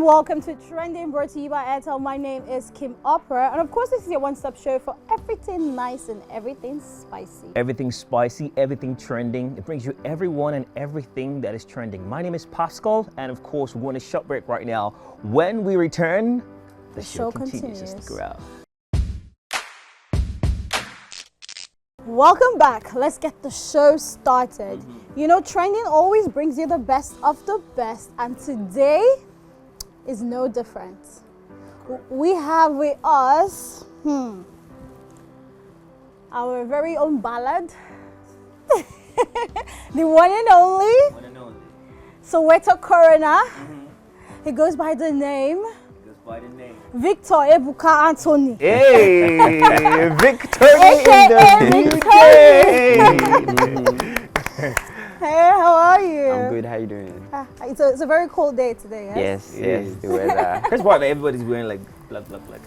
welcome to Trending, brought to you by Airtel. My name is Kim Opera, and of course this is your one-stop show for everything nice and everything spicy. Everything spicy, everything trending. It brings you everyone and everything that is trending. My name is Pascal, and of course we're going to short break right now. When we return, the show continues. Stick around. Welcome back. Let's get the show started. You know, trending always brings you the best of the best, and today is no different. We have with us our very own ballad, the one and only Soweto Coroner. He goes by the name Victor Ebuka Anthony. Hey, Victony in the UK. Hey, how are you? I'm good. How you doing? It's a very cold day today. Yes. Yes. The weather. That's why everybody's wearing like black kind of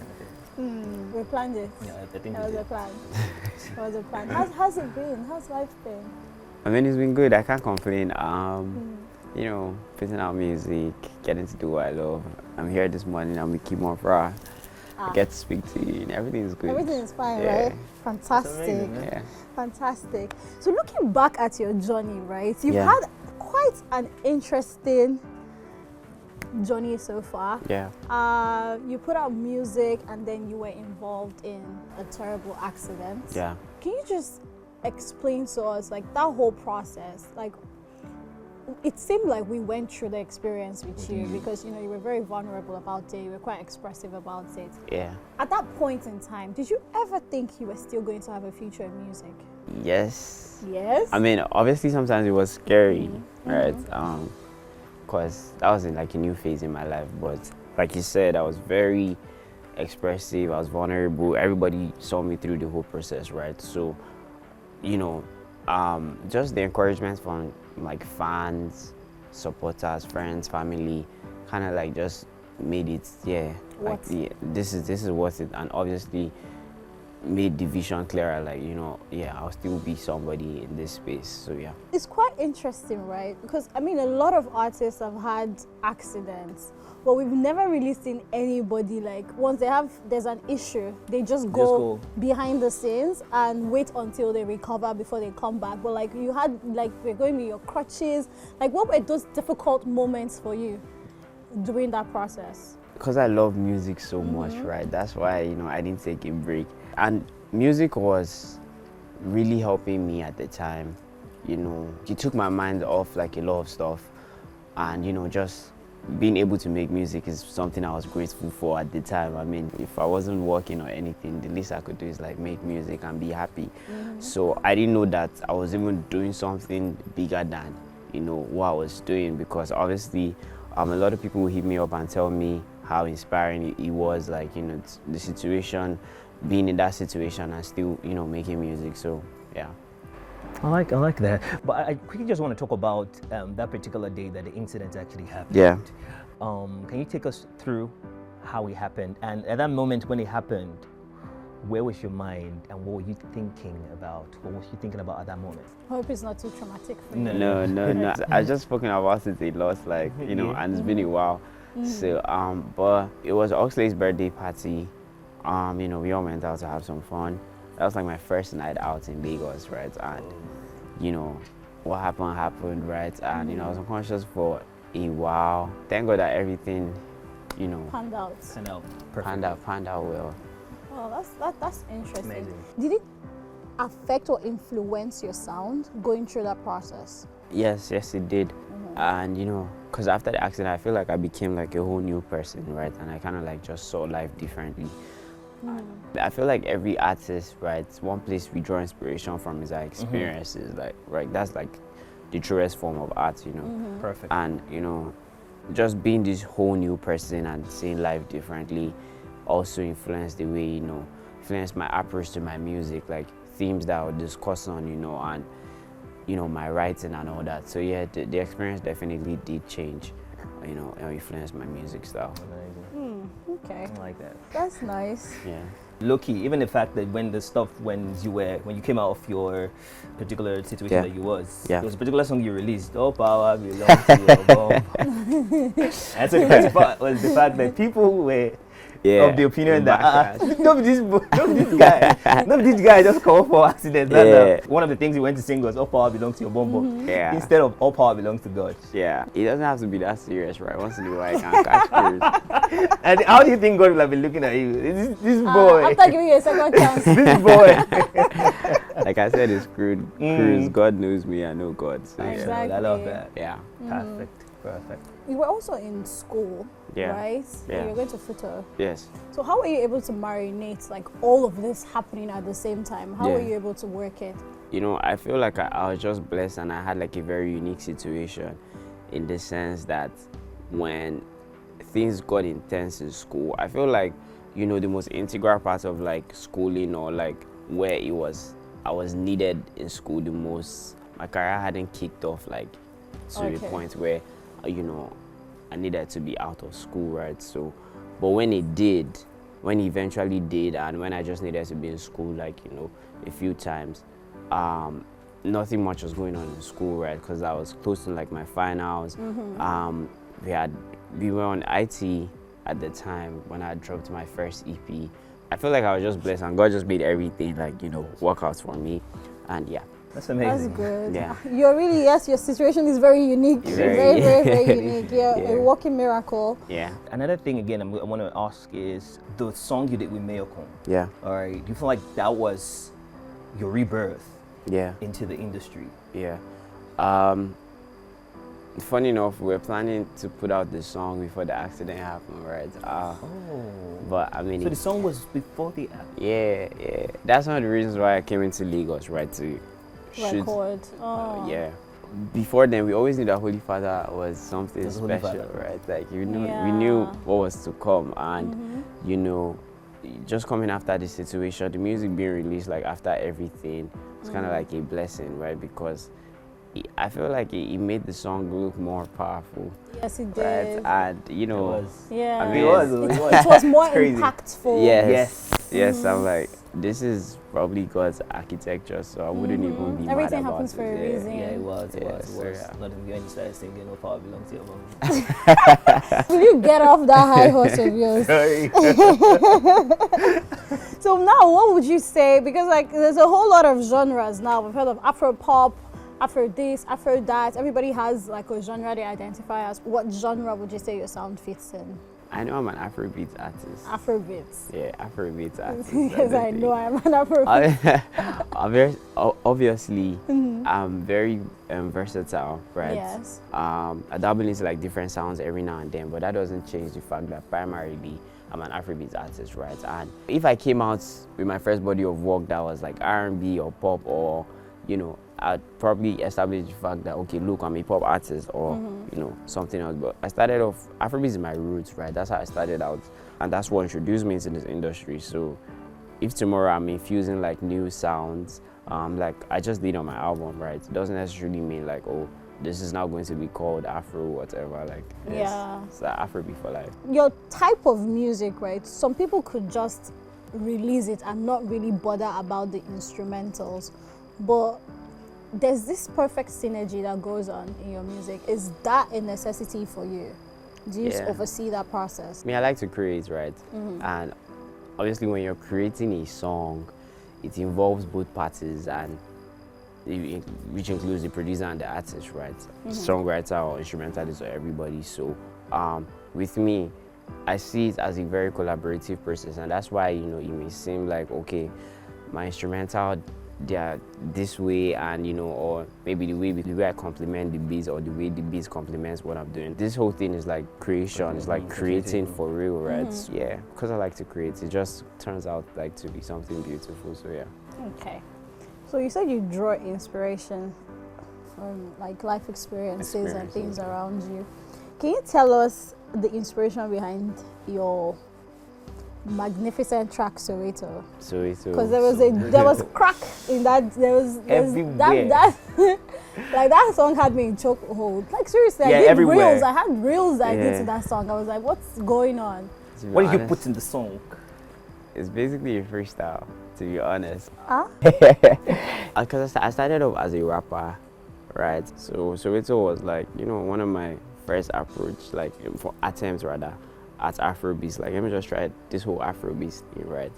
thing. We planned it. Yeah, I think That was a plan. That was a plan. How's it been? How's life been? I mean, it's been good. I can't complain. You know, putting out music, getting to do what I love. I'm here this morning. I'm with Kim Opera. I get to speak to you, and everything's good. Everything is fine, Yeah. right? Fantastic. amazing, Yeah. Fantastic. So looking back at your journey, right? You've Yeah. had quite an interesting journey so far. Yeah. You put out music and then you were involved in a terrible accident. Yeah. Can you just explain to us like that whole process? Like, it seemed like we went through the experience with you because you know you were very vulnerable about it, you were quite expressive about it. Yeah. At that point in time, did you ever think you were still going to have a future in music? Yes. Yes. I mean, obviously, sometimes it was scary, right? Because that was like a new phase in my life. But like you said, I was very expressive. I was vulnerable. Everybody saw me through the whole process, right? So, you know, just the encouragement from like fans, supporters, friends, family, kind of like just made it, like this is worth it, and obviously made the vision clearer. Like, you know, I'll still be somebody in this space. So yeah, it's quite interesting, right? Because I mean, a lot of artists have had accidents, but we've never really seen anybody like once there's an issue, they just go behind the scenes and wait until they recover before they come back. But like you had, like we're going with your crutches. Like, what were those difficult moments for you during that process? because I love music so much, right? That's why, you know, I didn't take a break. And music was really helping me at the time. You know, it took my mind off like a lot of stuff, and you know, just being able to make music is something I was grateful for at the time. I mean, if I wasn't working or anything, the least I could do is like make music and be happy. So I didn't know that I was even doing something bigger than, you know, what I was doing, because obviously a lot of people will hit me up and tell me how inspiring it was, like, you know, the situation, being in that situation and still, you know, making music. So yeah. I like that. But I quickly just want to talk about that particular day that the incident actually happened. Yeah. Can you take us through how it happened? And at that moment when it happened, where was your mind and what were you thinking about? What was you thinking about at that moment? I hope it's not too traumatic for you. No. I've just spoken about it a lot, like, you know, and it's been a while. So, but it was Oxley's birthday party. You know, we all went out to have some fun. That was like my first night out in Lagos, right? And, you know, what happened, right? And, you know, I was unconscious for a while. Thank God that everything, you know, Panned out. panned out well. Oh, that's interesting. Amazing. Did it affect or influence your sound going through that process? Yes, it did. And, you know, because after the accident, I feel like I became like a whole new person, right? And I kind of like just saw life differently. I feel like every artist, right, one place we draw inspiration from is our experiences, like, right, that's like the truest form of art, you know. Perfect. And, you know, just being this whole new person and seeing life differently also influenced the way, you know, influenced my approach to my music, like themes that I would discuss on, you know, and, you know, my writing and all that. So yeah, the experience definitely did change, you know, and influence my music style. Amazing. Okay. I like that. That's nice. Yeah. Low-key, even the fact that when you came out of your particular situation that you was, there was a particular song you released, All Power Belongs to Your Mom. And so the best part was the fact that people were of the opinion that no, this guy just called for accident. One of the things he went to sing was All Power Belongs to Your Mom, instead of All Power Belongs to God. Yeah, it doesn't have to be that serious, right? Once in a while, I can catch cruise. And how do you think God will have been looking at you? This boy. After giving you a second chance. This boy. Like I said, it's cruise. God knows me, I know God. So Exactly. I love that. yeah. Perfect. You were also in school, right? Yeah. You're going to Futo. Yes. So how were you able to marinate like all of this happening at the same time? How were you able to work it? You know, I feel like I was just blessed, and I had like a very unique situation in the sense that when things got intense in school, I feel like, you know, the most integral part of like schooling, or like where I was needed in school the most, my career hadn't kicked off like to the point where, you know, I needed to be out of school, right? So, but when it eventually did, and when I just needed to be in school, like, you know, a few times, nothing much was going on in school, right? Because I was close to like my finals. We were on IT at the time when I dropped my first EP. I feel like I was just blessed, and God just made everything like, you know, work out for me, and yeah. That's amazing. That's good. Yeah. You're really, your situation is very unique. Very, very unique. You're a walking miracle. Yeah. Another thing again I want to ask is the song you did with Mayokon. Yeah. All right. Do you feel like that was your rebirth into the industry? Yeah. Funny enough, we were planning to put out this song before the accident happened, right? But I mean, so the song was before the accident? Yeah. That's one of the reasons why I came into Lagos, right? To record. Yeah. Before then, we always knew that Holy Father was something special, right? Like, you know, we knew what was to come, and you know, just coming after the situation, the music being released like after everything, it's kind of like a blessing, right? Because I feel like it made the song look more powerful. Yes, it did. Right? And you know, it was. Yeah, I mean, it was more impactful. Yes. I'm like, this is probably God's architecture, so I wouldn't even be Everything mad about happens it. for a reason. Yeah, it was. Yeah. Not even when you started singing "No Power Belongs to Your Mom." Will you get off that high horse of yours? Sorry. So now, what would you say? Because like, there's a whole lot of genres now. We've heard of Afro pop, Afro this, Afro that. Everybody has like a genre they identify as. What genre would you say your sound fits in? I know I'm an Afrobeat artist. Afrobeats. Yeah, Afrobeat artist. Because I know I'm an Afrobeat. Obviously, I'm very versatile, right? Yes. I dabble into like different sounds every now and then, but that doesn't change the fact that primarily I'm an Afrobeat artist, right? And if I came out with my first body of work that was like R&B or pop, or, you know, I'd probably establish the fact that, okay, look, I'm a pop artist, or, you know, something else. But I started off, Afrobeat is my roots, right? That's how I started out. And that's what introduced me into this industry. So if tomorrow I'm infusing like new sounds, like I just did on my album, right? It doesn't necessarily mean like, oh, this is now going to be called Afro, whatever. Like, it's like Afrobeat for life. Your type of music, right? Some people could just release it and not really bother about the instrumentals. But there's this perfect synergy that goes on in your music. Is that a necessity for you? Do you oversee that process? I mean, I like to create, right? And obviously when you're creating a song, it involves both parties, and which includes the producer and the artist, right? Songwriter or instrumentalist or everybody. So with me, I see it as a very collaborative process, and that's why, you know, it may seem like, okay, my instrumental, they are this way, and you know, or maybe the way I complement the beats, or the way the beats complements what I'm doing. This whole thing is like creation, it's like creating for real, right? Yeah, because I like to create, it just turns out like to be something beautiful. So yeah. Okay, so you said you draw inspiration from like life experiences and things around you. Can you tell us the inspiration behind your magnificent track Soweto? Because there was crack in that. That like that song had me in chokehold. Like seriously, I had reels that I did to that song. I was like, what's going on? What did you put in the song? It's basically a freestyle, to be honest. Ah? Because I started off as a rapper, right? So it was like, you know, one of my first approach, like for attempts rather, at Afrobeats. Like, let me just try this whole Afrobeats thing, right?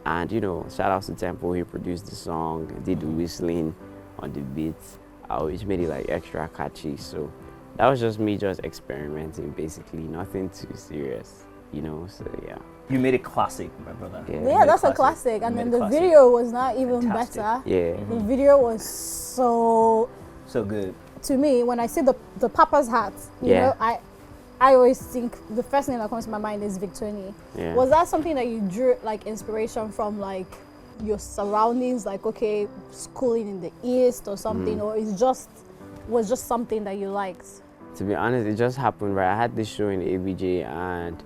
And you know, shout out to Tempo, he produced the song, did the whistling on the beats, which made it like extra catchy. So that was just me just experimenting, basically, nothing too serious, you know. So yeah. You made it classic, my brother. Yeah, that's a classic. And then the video was not even better. Yeah. The video was so good. To me, when I see the Papa's hat, you know, I always think the first thing that comes to my mind is Victony. Yeah. Was that something that you drew like inspiration from, like your surroundings, like okay, schooling in the East or something, or was just something that you liked? To be honest, it just happened, right? I had this show in ABJ and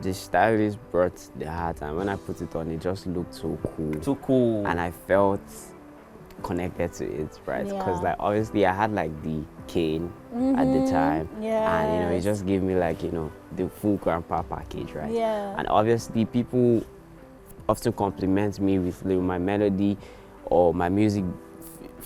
the stylist brought the hat, and when I put it on, it just looked so cool. So cool. And I felt connected to it, right? Because like obviously I had like the cane at the time, and you know, it just gave me like, you know, the full grandpa package, right? And obviously people often compliment me with my melody or my music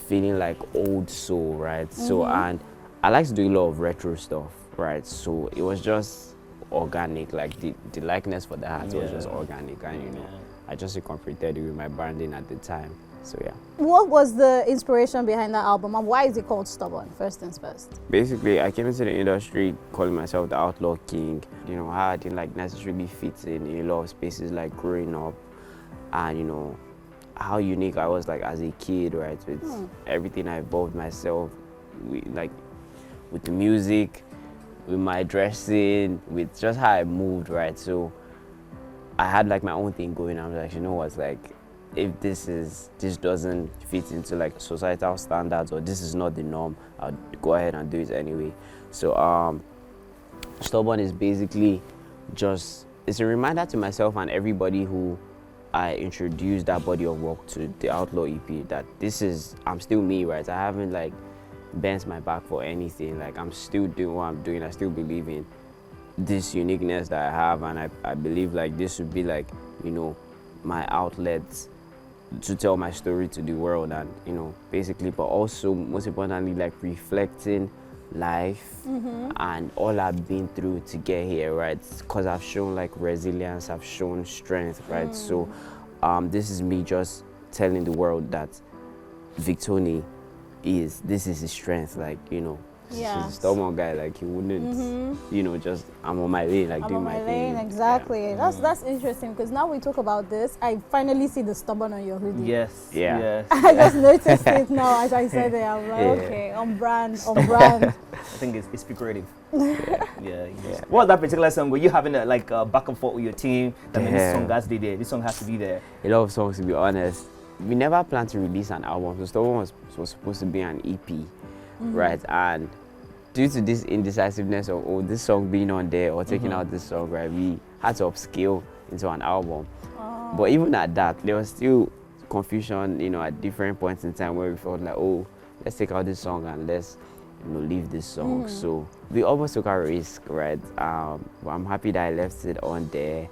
feeling like old soul, right? So, and I like to do a lot of retro stuff, right? So it was just organic, like the likeness for the hat was just organic, and you know, I just incorporated it with my branding at the time. So yeah. What was the inspiration behind that album, and why is it called Stubborn? First things first. Basically, I came into the industry calling myself the Outlaw King. You know, how I didn't like necessarily fit in a lot of spaces, like growing up, and you know, how unique I was like as a kid, right? With everything I involved myself, with the music, with my dressing, with just how I moved, right? So I had like my own thing going. I was like, you know what's like, if this doesn't fit into like societal standards, or this is not the norm, I'll go ahead and do it anyway. So Stubborn is basically just, it's a reminder to myself and everybody who I introduced that body of work to, the Outlaw EP, that I'm still me, right? I haven't like bent my back for anything. Like, I'm still doing what I'm doing. I still believe in this uniqueness that I have, and I believe like this would be like, you know, my outlet to tell my story to the world, and you know, basically, but also most importantly, like reflecting life and all I've been through to get here, right? Because I've shown like resilience, I've shown strength, right? So this is me just telling the world that Victony this is his strength, like, you know. He's a stubborn guy, like he wouldn't, you know, just I'm on my lane, like doing my thing. Exactly. Yeah. That's interesting, because now we talk about this, I finally see the stubborn on your hoodie. Yes. Yeah. Yes. I just noticed it now as I said it. I'm like, okay, on brand. I think it's figurative. Yeah. What was that particular song? Were you having a back and forth with your team? That means this song has to be there. This song has to be there. A lot of songs, to be honest. We never planned to release an album. So Stubborn was supposed to be an EP, right? And due to this indecisiveness of this song being on there or taking out this song, right, we had to upscale into an album. But even at that, there was still confusion, you know, at different points in time where we felt like, oh, let's take out this song and let's, you know, leave this song. So we almost took a risk, right? But I'm happy that I left it on there,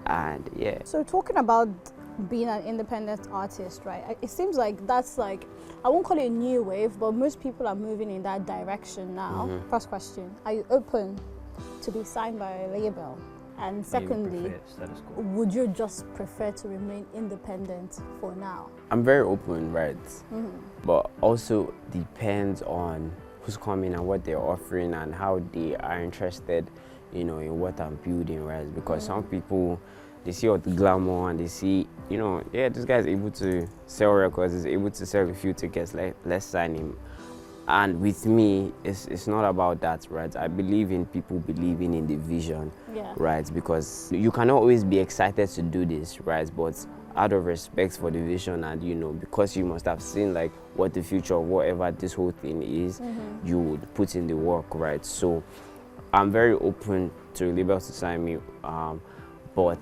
and yeah. So talking about being an independent artist, right? It seems like that's like, I won't call it a new wave, but most people are moving in that direction now. First question, are you open to be signed by a label? And secondly, would you just prefer to remain independent for now? I'm very open, right? But also depends on who's coming and what they're offering and how they are interested, you know, in what I'm building, right? Because some people, they see all the glamour and they see, you know, yeah, this guy's able to sell records, is able to sell a few tickets, let's sign him. And with me, it's not about that, right? I believe in people believing in the vision, right? Because you cannot always be excited to do this, right? But out of respect for the vision, and you know, because you must have seen like what the future of whatever this whole thing is, you would put in the work, right? So I'm very open to labels to sign me, but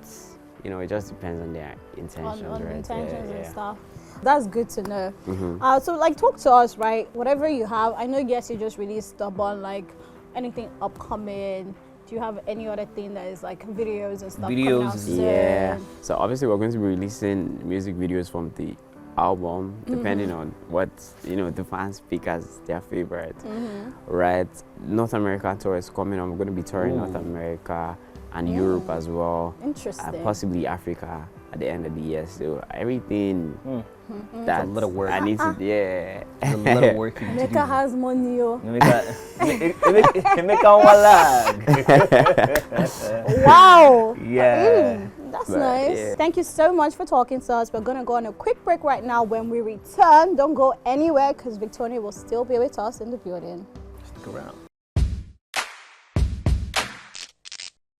you know, it just depends on their intentions, on right? Intentions and stuff. That's good to know. So like, talk to us, right? Whatever you have. I know, yes, you just released Stubborn, like anything upcoming, Do you have any other thing that is like videos and stuff? Videos, yeah. So obviously we're going to be releasing music videos from the album, depending on what the fans pick as their favorite. Right? North America tour is coming on. We're going to be touring North America and Europe as well. Interesting. And possibly Africa at the end of the year. So everything that's a lot of work. I need to, yeah. There's a lot of work you need to do. Emeka has money, yo. Emeka walag. Wow. Yeah. That's nice. Yeah. Thank you so much for talking to us. We're going to go on a quick break right now. When we return, don't go anywhere because Victony will still be with us in the building. Stick around.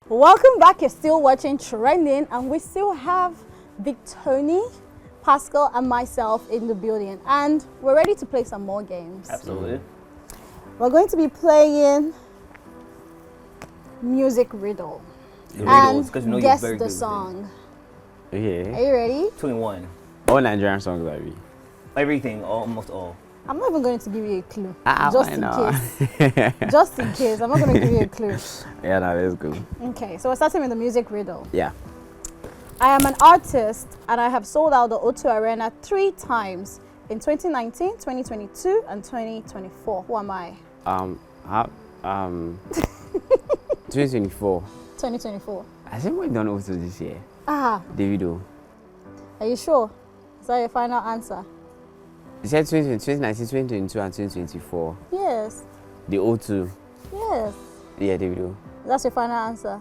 Welcome back. You're still watching Trending, and we still have Victony, Pascal, and myself in the building, and we're ready to play some more games. Absolutely. We're going to be playing music riddle. Riddles, because guess the song. Okay. Are you ready? 21. All Nigerian songs, baby. Everything, almost all. I'm not even going to give you a clue. Just in case. Just in case. I'm not going to give you a clue. Yeah, no, that's good. Okay, so we're starting with the music riddle. Yeah. I am an artist and I have sold out the O2 Arena 3 times in 2019, 2022, and 2024. Who am I? 2024. 2024. I think we've done O2 this year. Davido. Are you sure? Is that your final answer? You said 2019, 2022, and 2024. Yes. The O2. Yes. Yeah, Davido. That's your final answer,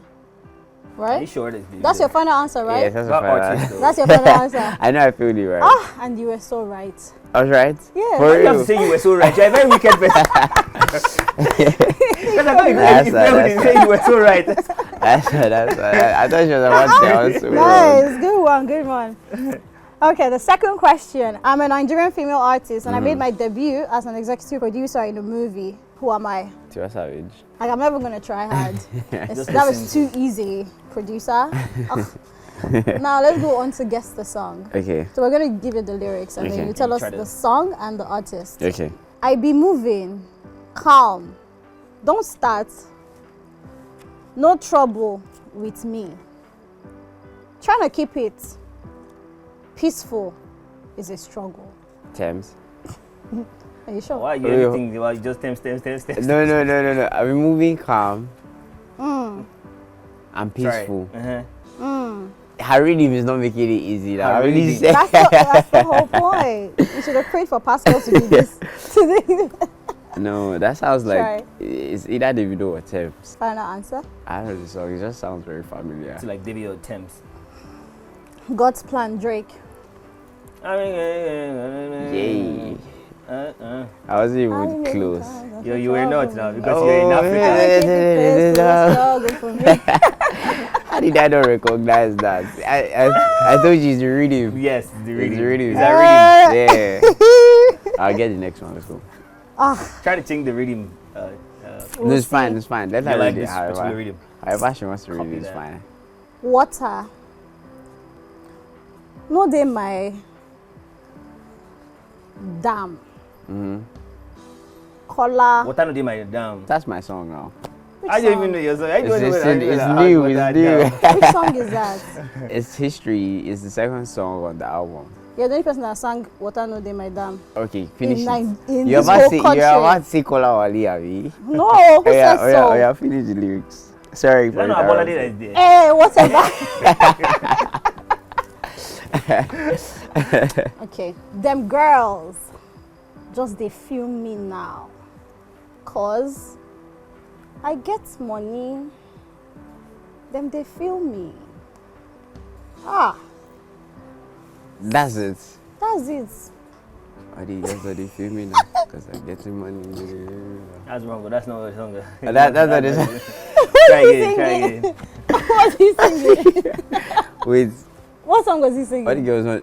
right? Are you sure that's Davido? That's your final answer, right? Yes, that's your final answer. That's your final answer. I know I feel you right. And you were so right. I was right? Yeah. For you have to say you were so right. You're a very wicked person. Because I thought you were so right. That's I thought she was about to say nice. Good one. Okay, the second question. I'm a Nigerian female artist and I made my debut as an executive producer in a movie. Who am I? Tiwa Savage. Like, I'm never going to try hard. That was too easy, producer. Now let's go on to guess the song. Okay. So we're going to give you the lyrics and then you tell us the song and the artist. Okay. I be moving, calm, don't start, no trouble with me. Trying to keep it peaceful is a struggle. Thames. Are you sure? Why are you everything? Why you just Thames? No. I've been moving calm and peaceful. Her rhythm is not making it easy. That's the whole point. You should have prayed for Pascal to do this today. No, that sounds like it's either Davido or Thames. Final answer? I don't know the song. It just sounds very familiar. It's like Davido or Thames. God's Plan, Drake. Yay. I wasn't even close. You were not now because you're in Africa. How did I not recognize that? I thought you the rhythm. Yes, the rhythm. Is that rhythm? Yeah. I'll get the next one. Let's go. Try to change the rhythm. No, it's fine. It's fine. Let her like read it. this particular rhythm. However she wants to read it, it's fine. Water. No, they my dam. Color. Water no dey my dam. That's my song now. I don't even know your song. It's new. Which song is that? It's History. It's the second song on the album. You're the only person that sang Water No Dey My Dam. Okay, finish it. You're about to say Kola Wali, Abi? No, who said so? Oh yeah, finish the lyrics. Sorry for it. Hey, whatever. Okay, them girls just they feel me now. Cause I get money. Them they feel me. That's it. That's it. Are they just they feel me now? Because I'm getting money. That's wrong, but that's not what the song is. That's what it is. Try again. What was he singing? Wait. What song was he singing?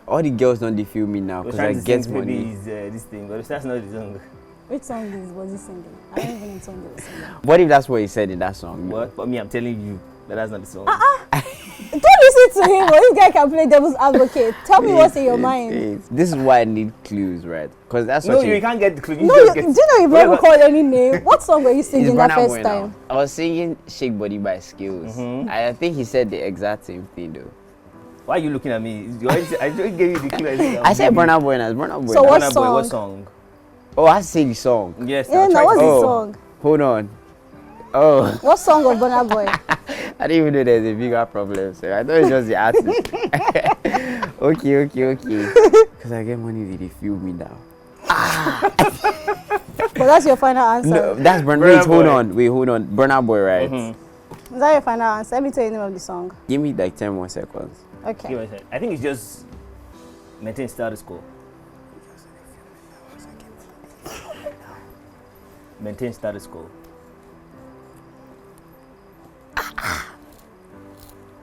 All the girls don't they feel me now because I get money. Maybe is this thing, but that's not the song. Which song was he singing? I don't even know what song he was singing. What if that's what he said in that song? What? But me, I'm telling you that's not the song. Don't listen to him. This guy can play devil's advocate. Tell me what's in your mind. This is why I need clues, right? Because that's No, such you can't get the clue. Do you know you've never called any name? What song were you singing that first time? I was singing Shake Body by Skills. I think he said the exact same thing though. Why are you looking at me? I just gave you the clue. I said Burna Boy. So what song? Oh, I say the song. Yes. Yeah, no, what's the song? Hold on. Oh. What song of Burna Boy? I didn't even know there's a bigger problem, so I thought it's just the artist. Okay. Because I get money, they feel me now. But that's your final answer. No, that's Burna Boy. Hold on. Burna Boy, right? Is that your final answer? Let me tell you the name of the song. Give me like 10 more seconds. Okay. I think it's just maintain status quo. Maintain status quo.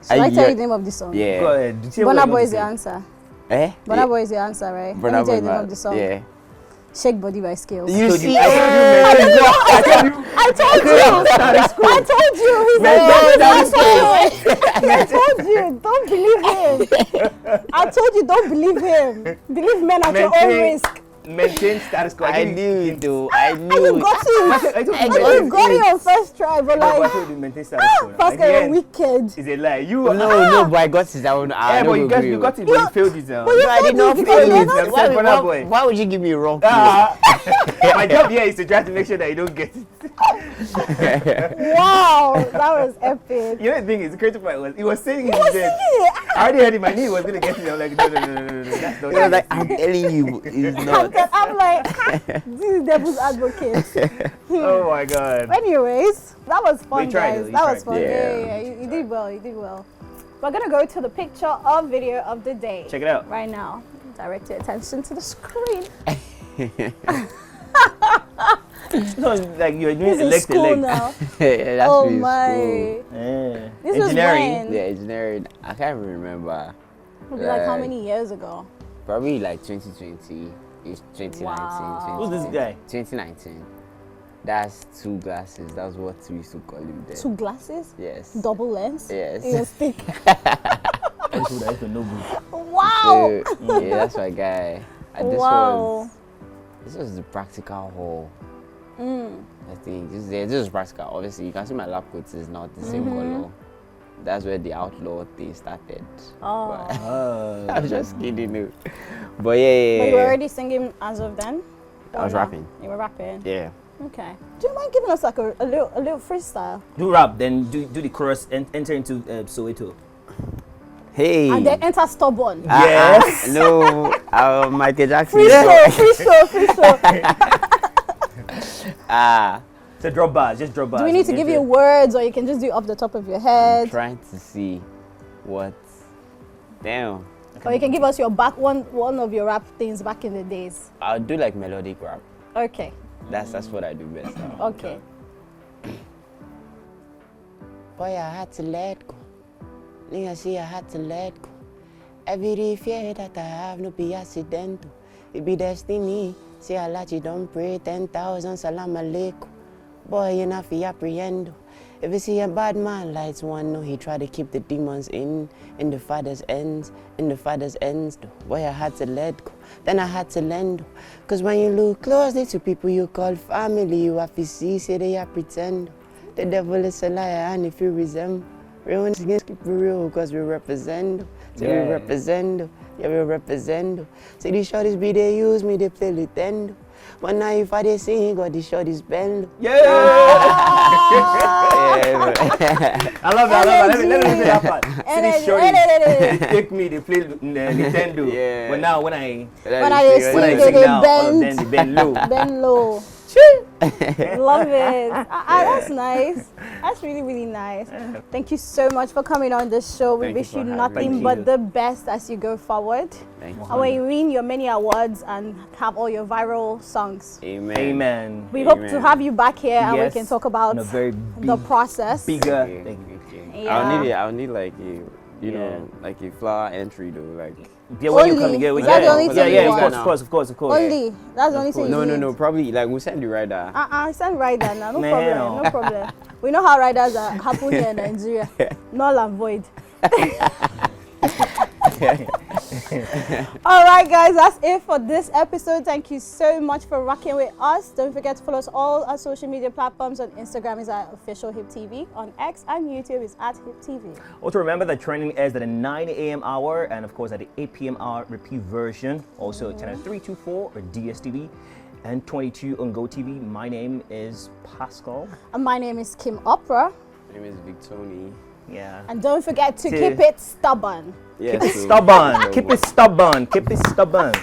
Should I tell you the name of the song? Yeah. Go ahead. Burna Boy is the answer. Eh? Burna Boy is the answer, right? Let me tell you the name of the song. Yeah. Shake Body by Skills. You see? I told you. He's I told you. Don't believe him. I told you, don't believe him. Believe men at your own risk. Maintain status quo. I knew it though. I knew You got it. You got it on first try, but like, maintain status quo. Pascal, you're wicked. Is a lie. You No, but I got it down. Yeah, but you got it, but you failed it now. But you I did not failed fail it. it. Why would you give me a wrong clue? My job here is to try to make sure that you don't get it. Wow, that was epic. You know the thing is, the crazy part was, he was saying it. He was singing it. I already heard him. I knew he was going to get it. I'm like, no. That's not Like, I'm telling you, it's not. I'm like, this is devil's advocate. Oh my God. Anyways, that was fun, We tried, guys. though. That You was fun. tried. Yeah. You did well. We're gonna go to the picture or video of the day. Check it out. Right now. Direct your attention to the screen. No, like you're doing This is elect. school now. Yeah, that's Oh really my. cool. Yeah. This was Engineering. when? Yeah, engineering. I can't even remember. Maybe like how many years ago? Probably like 2020. It's 2019. Wow. Who's this guy? 2019. That's two glasses. That's what we used to call him then. 2 glasses? Yes. Double lens? Yes. In a stick. That's what I used to know. Wow. So, yeah, that's my guy. And this was the practical hall. I think this is practical. Obviously, you can see my lab coat is not the same color. That's where the outlaw thing started. Oh. But, I'm just kidding you. But yeah. But you were already singing as of then? I was rapping. You were rapping? Yeah. Okay. Do you mind giving us like a little freestyle? Do rap, then do the chorus and enter into Soweto. Hey. And then enter Stubborn. Yes. No. Michael Jackson. Free show. So drop bars, just drop bars. Do we need to give you words, or you can just do it off the top of your I'm head? trying to see what. Damn. Or you can give us your one of your rap things back in the days. I'll do like melodic rap. Okay. That's what I do best now. Okay. Boy, I had to let go. Nigga, see, I had to let go. Every fear that I have no be accidental. It be destiny. See, I let you don't pray 10,000 salam alaikum. Boy, you not fi apprehend. If you see a bad man, lights one, no, he try to keep the demons in the father's ends, though. Boy, I had to let go, then I had to lend. Cause when you look closely to people you call family, you have to see, say they are pretend. The devil is a liar, and if you resemble, real ones can keep it real, cause we represent. So we represent. Yeah, we represent. See, these shorties be they use me, they play Nintendo. But now if I they sing, got these shorties bend. Yeah! I love that. Let me say that part. See these shorties, they take me, they play Nintendo. Yeah. But now when I sing, now, all of them, they bend low. Bend low. Love it. That's nice. That's really, really nice. Thank you so much for coming on the show. We wish you nothing but the best as you go forward. Thank you. And when you win your many awards and have all your viral songs. Amen. We hope to have you back here and we Yes. can talk about In a very the process. bigger. Thank you. Yeah. I'll need like you know, like a flower entry though, like. Yeah, when you Only. come again, Is that the only thing you want? of course. Only. That's the only thing you need. No, probably like we'll send you right there. Send rider now. No Man, problem. No problem. We know how riders are happen here in Nigeria. Null and void. All right, guys, that's it for this episode. Thank you so much for rocking with us. Don't forget to follow us all our social media platforms. On Instagram is at official Hip TV. On X and YouTube is at Hip TV. Also remember that training airs at the 9 a.m. hour and of course at the 8 p.m. hour repeat version. Also channel 324 or DSTV and 22 on GoTV. My name is Pascal. And my name is Kim Opera. My name is Victony. Yeah. And don't forget to keep it stubborn. Yeah, keep it stubborn. Keep it stubborn. Keep it stubborn.